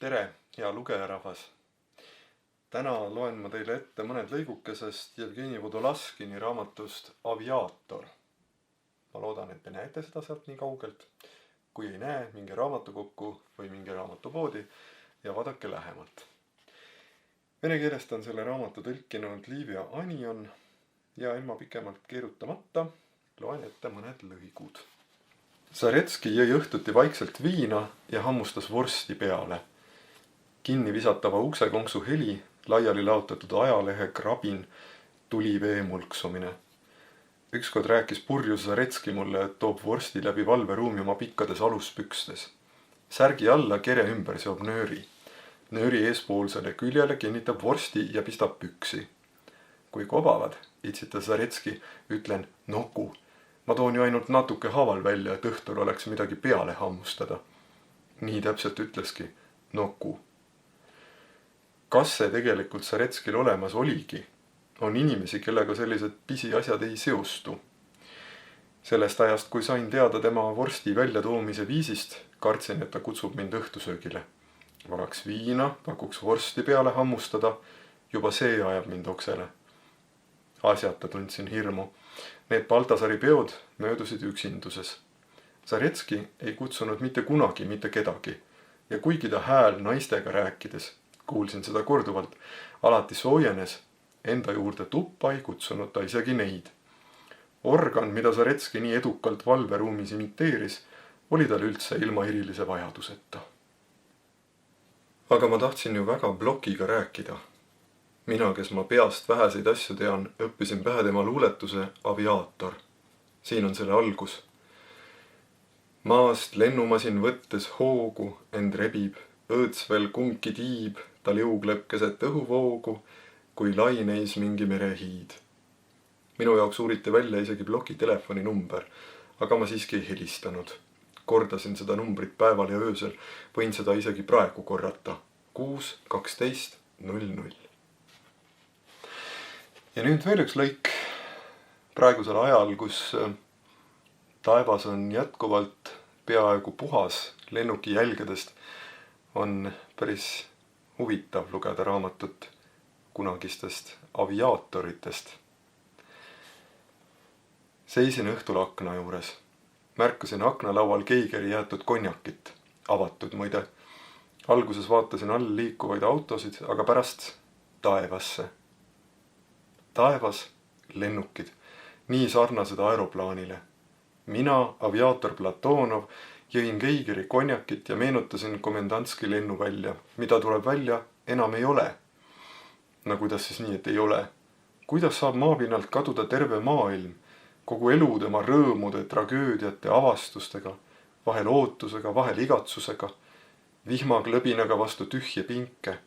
Tere, hea lugejarahvas! Täna loen ma teile ette mõned lõigukesest Jevgeni Vodolaskini raamatust Aviaator. Ma loodan, et te näete seda sealt nii kaugelt. Kui ei näe, minge raamatukokku või minge raamatupoodi ja vaadake lähemalt. Vene keelest on selle raamatu tõlkinud Livia Anion ja ilma pikemalt keerutamata loen ette mõned lõigud. Zaretski jõi õhtuti vaikselt viina ja hammustas vorsti peale. Kinni visatava uksekonksu heli, laiali laotatud ajalehe krabin, tuli vee mulksumine. Ükskord rääkis purjus Zaretski mulle, et toob vorsti läbi valveruumi oma pikkades aluspükstes. Särgi alla kere ümber seob nööri. Nööri eespoolsele küljele kinnitab vorsti ja pistab püksi. Kui kobavad, itsitas Zaretski, ütlen noku. Ma toon ju ainult natuke haaval välja, et õhtul oleks midagi peale hammustada. Nii täpselt ütleski noku. Kas see tegelikult Zaretskil olemas oligi? On inimesi, kellega sellised pisiasjad ei seostu. Sellest ajast, kui sain teada tema vorsti väljatoomise viisist, kartsin, et ta kutsub mind õhtusöögile. Varaks viina, pakuks vorsti peale hammustada, juba see ajab mind oksele. Asjata tundsin hirmu. Need Baltasari peod möödusid üksinduses. Zaretski ei kutsunud mitte kunagi mitte kedagi ja kuigi ta hääl naistega rääkides, kuulsin seda korduvalt, alati soojenes, enda juurde tuppa ei kutsunud ta isegi neid. Organ, mida Zaretski nii edukalt valveruumis imiteeris, oli tal üldse ilma erilise vajaduseta. Aga ma tahtsin ju väga blokiga rääkida. Mina, kes ma peast väheseid asju tean, õppisin pähe tema luuletuse Aviaator. Siin on selle algus. Maast lennumasin võttes hoogu, end rebib, õõtsvel kumbki tiib, tal jõugleb keset õhuvoogu, kui laineis mingi merehiid. Minu jaoks uuriti välja isegi bloki telefoninumber, aga ma siiski ei helistanud. Kordasin seda numbrit päeval ja öösel, võin seda isegi praegu korrata. 6 12 00. Ja nüüd veel üks lõik praegusel ajal, kus taevas on jätkuvalt peaaegu puhas lennuki jälgedest, on päris huvitav lugeda raamatut kunagistest aviaatoritest. Seisin õhtul akna juures. Märkasin aknalaual keigeri jäetud konjakit, avatud muide. Alguses vaatasin all liikuvaid autosid, aga pärast taevasse. Taevas, lennukid, nii sarnased aeroplaanile. Mina, aviaator Platonov, jõin keigeri konjakit ja meenutasin komendantski lennuvälja, mida tuleb välja, enam ei ole. No kuidas siis nii, et ei ole? Kuidas saab maapinnalt kaduda terve maailm, kogu elu tema rõõmude, tragöödiate, avastustega, vahel ootusega, vahel igatsusega, vihmaklõbinaga vastu tühje pinke,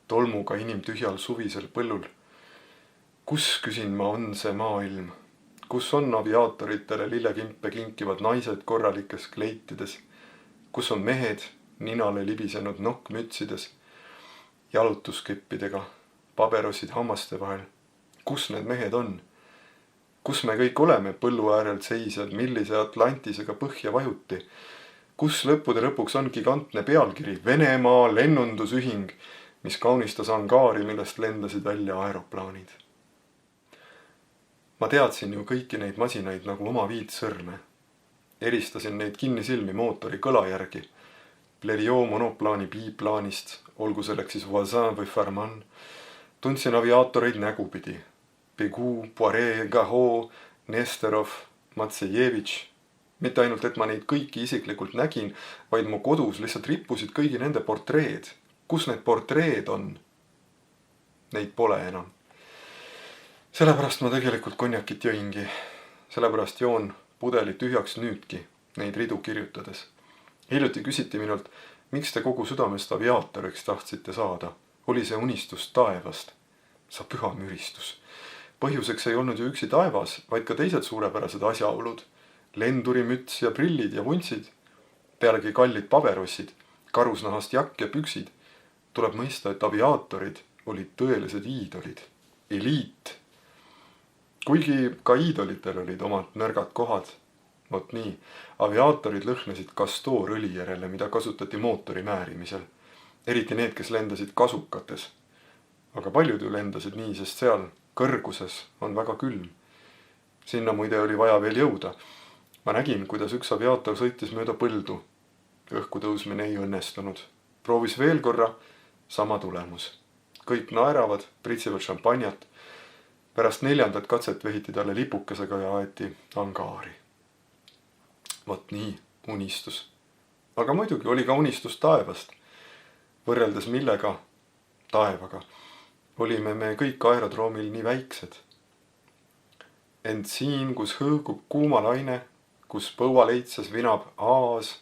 tolmuga inimtühjal suvisel põllul? Kus, küsin ma, on see maailm? Kus on aviaatoritele lillekimpe kinkivad naised korralikes kleitides? Kus on mehed ninale libisenud nokkmütsides, jalutuskeppidega, paberossid hammaste vahel? Kus need mehed on? Kus me kõik oleme põllu äärelt seisjad, millise Atlantisega põhja vajuti? Kus lõppude lõpuks on gigantne pealkiri Venemaa lennundusühing, mis kaunistas angaari, millest lendasid välja aeroplaanid? Ma teadsin ju kõiki neid masinaid nagu oma viitsõrme. Eristasin neid kinnisilmi mootori kõla järgi. Blériot monoplaani biplaanist, olgu selleks siis Voisin või Farman. Tundsin aviaatoreid nägupidi. Pegu, Poiret, Gaho, Nesterov, Matsejevitš. Mitte ainult, et ma neid kõiki isiklikult nägin, vaid mu kodus lihtsalt rippusid kõigi nende portreed. Kus need portreed on? Neid pole enam. Sellepärast ma tegelikult konjakit jõingi. Sellepärast joon pudeli tühjaks nüüdki, neid ridu kirjutades. Hiljuti küsiti minult, miks te kogu südamest aviaatoriks tahtsite saada? Oli see unistus taevast? Sa püha müristus. Põhjuseks ei olnud ju üksi taevas, vaid ka teised suurepärased asjaolud. Lendurimüts ja prillid ja vuntsid. Pealegi kallid paberossid, karusnahast jakk ja püksid. Tuleb mõista, et aviaatorid olid tõelised iidolid. Eliit. Kuigi ka iidolitel olid omad nõrgad kohad. Vot nii, aviaatorid lõhnasid kastoorõli järele, mida kasutati mootori määrimisel. eriti need, kes lendasid kasukates. Aga paljud ju lendasid nii, sest seal kõrguses on väga külm. Sinna muide oli vaja veel jõuda. Ma nägin, kuidas üks aviaator sõitis mööda põldu. Õhku tõusmine ei õnnestunud. Proovis veel korra, sama tulemus. Kõik naeravad, pritsivad šampanjat. Pärast 4. katset vehiti talle lipukesega ja aeti angaari. Vot nii, unistus. Aga muidugi oli ka unistus taevast. Võrreldes millega? Taevaga. Olime me kõik aerodroomil nii väiksed. Ent siin, kus hõõgub kuuma laine, kus põualeitses vinab aas,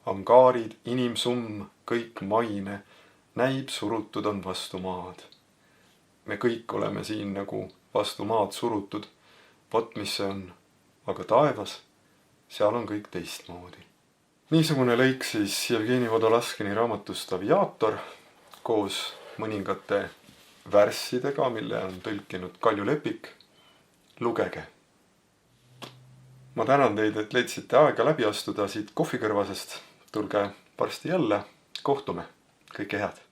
angaarid, inimsumm, kõik maine, näib surutud on vastu maad. Me kõik oleme siin nagu vastu maad surutud. Vot mis see on. Aga taevas, seal on kõik teistmoodi. Niisugune lõik siis Jevgeni Vodolaskini raamatust Aviaator koos mõningate värssidega, mille on tõlkinud Kalju Lepik. Lugege! Ma tänan teid, et leidsite aega läbi astuda siit kohvikõrvasest. Tulge varsti jälle. Kohtume. Kõike head!